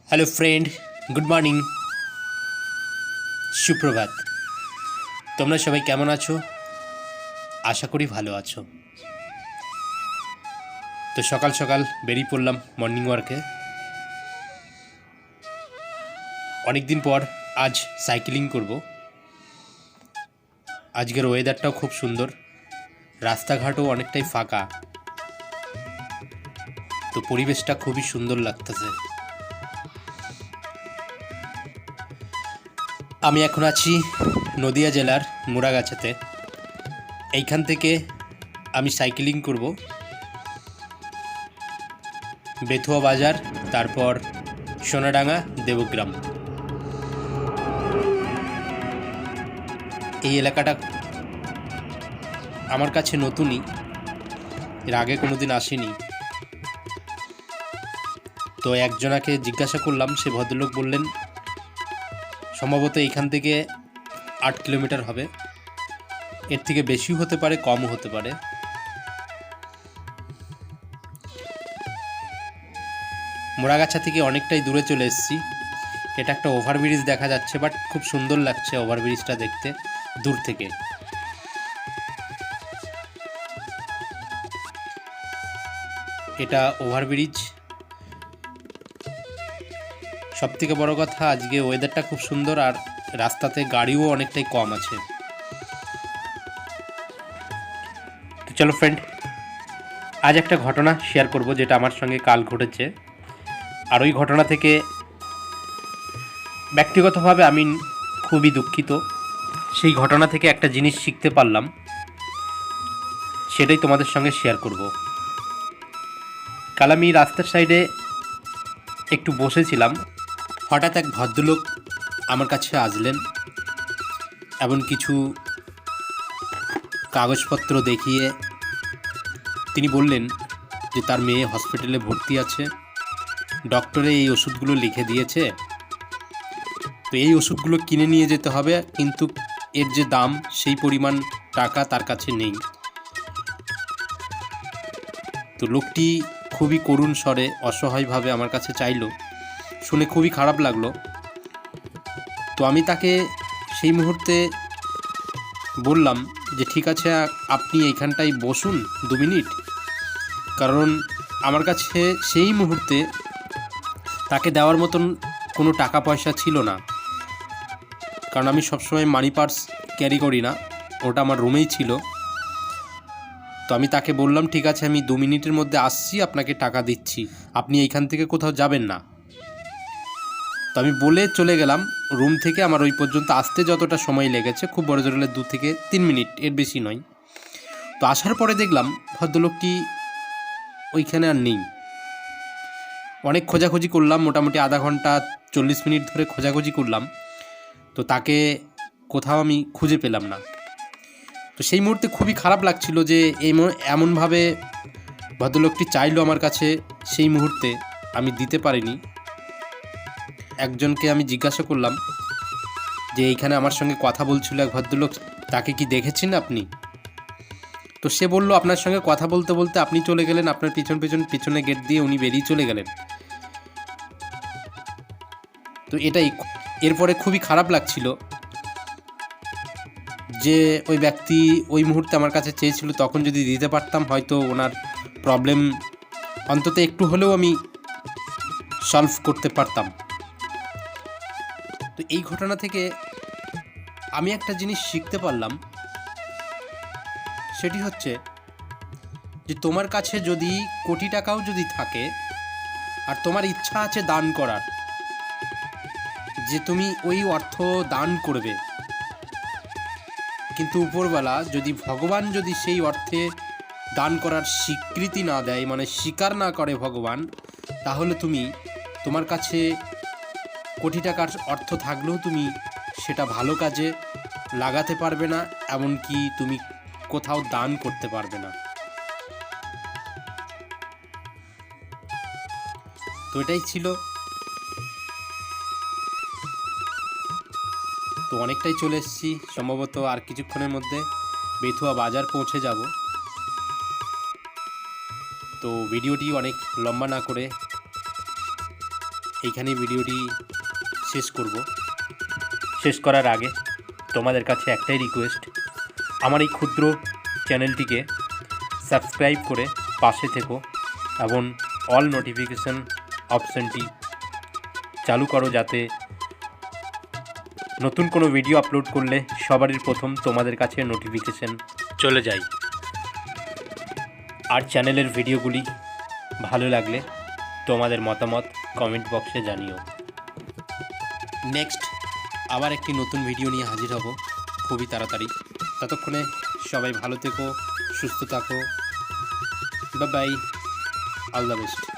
Hello friend, good morning, সুপ্রভাত। তোমরা সবাই কেমন আছো? আশা করি ভালো আছো। তো সকাল সকাল বেরিয়ে পড়লাম মর্নিং ওয়ার্কে। অনেক দিন পর আজ সাইকেলিং করব। আজকের ওয়েদারটাও খুব সুন্দর, রাস্তাঘাটও অনেকটাই ফাঁকা, তো পরিবেশটা খুবই সুন্দর লাগতেছে। আমি এখন আছি নদিয়া জেলার মুড়াগাছাতে। এইখান থেকে আমি সাইকেলিং করব বেথুয়া বাজার, তারপর সোনাডাঙ্গা, দেবগ্রাম। এই এলাকাটা আমার কাছে নতুনই, এর আগে কোনো দিন আসিনি। তো একজনাকে জিজ্ঞাসা করলাম, সে ভদ্রলোক বললেন সম্ভবত এইখান থেকে 8 কিলোমিটার হবে, এর থেকে বেশিও হতে পারে, কমও হতে পারে। মোড়াগাছা থেকে অনেকটাই দূরে চলে এসেছি। এটা একটা ওভারব্রিজ দেখা যাচ্ছে, বাট খুব সুন্দর লাগছে ওভারব্রিজটা দেখতে দূর থেকে। এটা ওভারব্রিজ। সবথেকে বড় কথা, আজকে ওয়েদারটা খুব সুন্দর আর রাস্তাতে গাড়িও অনেকটাই কম আছে। তো চলো ফ্রেন্ড, আজ একটা ঘটনা শেয়ার করব যেটা আমার সঙ্গে কাল ঘটেছে। আর ওই ঘটনা থেকে ব্যক্তিগতভাবে আমি খুবই দুঃখিত। সেই ঘটনা থেকে একটা জিনিস শিখতে পারলাম, সেটাই তোমাদের সঙ্গে শেয়ার করব। কাল আমি রাস্তার সাইডে একটু বসেছিলাম, হঠাৎ এক ভদ্রলোক আমার কাছে আসলেন এবং কিছু কাগজপত্র দেখিয়ে তিনি বললেন যে তার মেয়ে হসপিটালে ভর্তি আছে, ডক্টরে এই ওষুধগুলো লিখে দিয়েছে, তো এই ওষুধগুলো কিনে নিয়ে যেতে হবে, কিন্তু এর যে দাম সেই পরিমাণ টাকা তার কাছে নেই। তো লোকটি খুবই করুণ স্বরে অসহায়ভাবে আমার কাছে চাইলো। শুনে খুবই খারাপ লাগলো। তো আমি তাকে সেই মুহূর্তে বললাম যে ঠিক আছে, আপনি এইখানটায় বসুন 2 মিনিট, কারণ আমার কাছে সেই মুহূর্তে তাকে দেওয়ার মতন কোনো টাকা পয়সা ছিল না, কারণ আমি সবসময় মানি পার্স ক্যারি করি না, ওটা আমার রুমেই ছিল। তো আমি তাকে বললাম ঠিক আছে, আমি 2 মিনিটের মধ্যে আসছি, আপনাকে টাকা দিচ্ছি, আপনি এইখান থেকে কোথাও যাবেন না। তো আমি বলে চলে গেলাম রুম থেকে। আমার ওই পর্যন্ত আসতে যতটা সময় লেগেছে, খুব বড় জোর হলে 2 থেকে 3 মিনিট, এর বেশি নয়। তো আসার পরে দেখলাম ভদ্রলোকটি ওইখানে আর নেই। অনেক খোঁজাখুঁজি করলাম, মোটামুটি আধা ঘন্টা 40 মিনিট ধরে খোঁজাখুঁজি করলাম, তো তাকে কোথাও আমি খুঁজে পেলাম না। তো সেই মুহূর্তে খুবই খারাপ লাগছিল যে এমনভাবে ভদ্রলোকটি চাইলো আমার কাছে, সেই মুহূর্তে আমি দিতে পারিনি। একজনকে আমি জিজ্ঞাসা করলাম যে এইখানে আমার সঙ্গে কথা বলছিল এক ভদ্রলোক, তাকে কি দেখেছেন আপনি? তো সে বলল আপনার সঙ্গে কথা বলতে বলতে আপনি চলে গেলেন, আপনার পিছনে গেট দিয়ে উনি বেরিয়ে চলে গেলেন। তো এটাই, এরপরে খুবই খারাপ লাগছিল যে ওই ব্যক্তি ওই মুহূর্তে আমার কাছে চেয়েছিল, তখন যদি দিতে পারতাম হয়তো ওনার প্রবলেম অন্তত একটু হলেও আমি সলভ করতে পারতাম। তো এই ঘটনা থেকে আমি একটা জিনিস শিখতে পারলাম, সেটি হচ্ছে যে তোমার কাছে যদি কোটি টাকাও যদি থাকে আর তোমার ইচ্ছা আছে দান করার, যে তুমি ওই অর্থ দান করবে, কিন্তু উপরওয়ালা যদি, ভগবান যদি সেই অর্থে দান করার স্বীকৃতি না দেয়, মানে স্বীকার না করে ভগবান, তাহলে তুমি, তোমার কাছে কোটি টাকার অর্থ থাকলেও তুমি সেটা ভালো কাজে লাগাতে পারবে না, এমনকি তুমি কোথাও দান করতে পারবে না। তো এটাই ছিল। তো অনেকটাই চলে এসেছি, সম্ভবত আর কিছুক্ষণের মধ্যে বেথুয়া বাজার পৌঁছে যাব। তো ভিডিওটি অনেক লম্বা না করে এইখানেই ভিডিওটি শেষ করব। শেষ করার আগে তোমাদের কাছে একটাই রিকোয়েস্ট, আমার এই ক্ষুদ্র চ্যানেলটিকে সাবস্ক্রাইব করে পাশে থেকো এবং অল নোটিফিকেশন অপশানটি চালু করো, যাতে নতুন কোনো ভিডিও আপলোড করলে সবারই প্রথম তোমাদের কাছে নোটিফিকেশন চলে যায়। আর চ্যানেলের ভিডিওগুলি ভালো লাগলে তোমাদের মতামত কমেন্ট বক্সে জানিও। নেক্সট আবার একটি নতুন ভিডিও নিয়ে হাজির হব খুবই তাড়াতাড়ি। ততক্ষণে সবাই ভালো থেকো, সুস্থ থাকো। Bye bye, all the best.